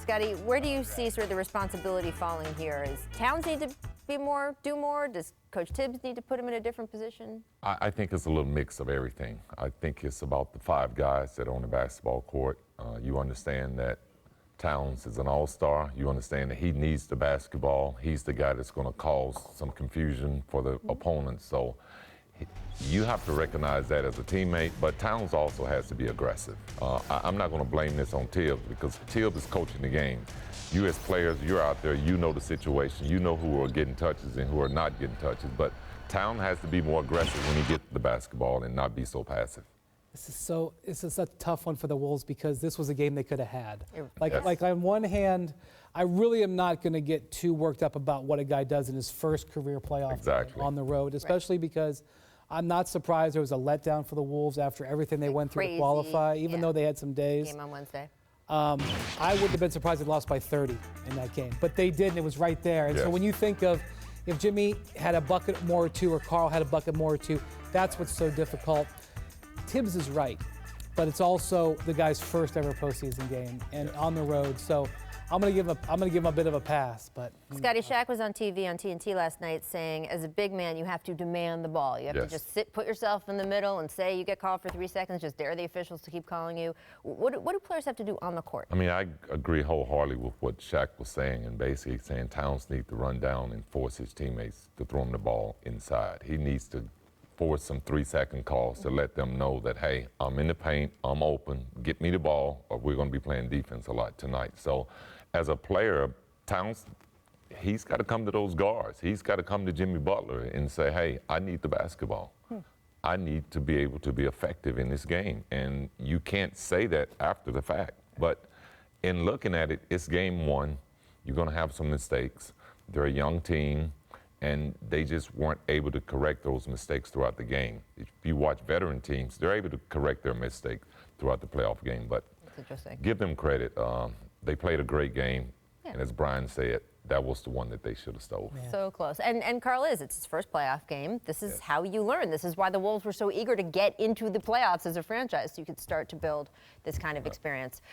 Scottie, where do you see sort of the responsibility falling here? Is Towns need to do more? Does Coach Tibbs need to put him in a different position? I think it's a little mix of everything. I think it's about the 5 guys that are on the basketball court. You understand that Towns is an all-star. You understand that he needs the basketball. He's the guy that's going to cause some confusion for the opponent. So you have to recognize that as a teammate, but Towns also has to be aggressive. I'm not going to blame this on Tibbs because Tibbs is coaching the game. You as players, you're out there, you know the situation, you know who are getting touches and who are not getting touches, but Towns has to be more aggressive when he gets the basketball and not be so passive. This is a tough one for the Wolves because this was a game they could have had. Yes. Like on one hand, I really am not going to get too worked up about what a guy does in his first career playoff game on the road, especially because I'm not surprised there was a letdown for the Wolves after everything they went through to qualify, even though they had some days. Game on Wednesday. I wouldn't have been surprised if they lost by 30 in that game, but they did, and it was right there. And so when you think of if Jimmy had a bucket more or two or Karl had a bucket more or two, that's what's so difficult. Tibbs is right, but it's also the guy's first ever postseason game and on the road. So I'm gonna give him a bit of a pass. But Scottie, Shaq was on TV on TNT last night saying, as a big man, you have to demand the ball. You have to just put yourself in the middle and say you get called for 3 seconds. Just dare the officials to keep calling you. What do players have to do on the court? I mean, I agree wholeheartedly with what Shaq was saying, and basically saying Towns needs to run down and force his teammates to throw him the ball inside. He needs to force some 3-second calls to let them know that, hey, I'm in the paint, I'm open, get me the ball, or we're going to be playing defense a lot tonight. So as a player, Towns, he's got to come to those guards. He's got to come to Jimmy Butler and say, hey, I need the basketball. I need to be able to be effective in this game. And you can't say that after the fact. But in looking at it, it's game 1. You're going to have some mistakes. They're a young team, and they just weren't able to correct those mistakes throughout the game. If you watch veteran teams, they're able to correct their mistakes throughout the playoff game. But give them credit. They played a great game, and as Brian said, that was the one that they should have stole. So close. And Karl it's his first playoff game. This is how you learn. This is why the Wolves were so eager to get into the playoffs as a franchise, so you could start to build this kind of experience.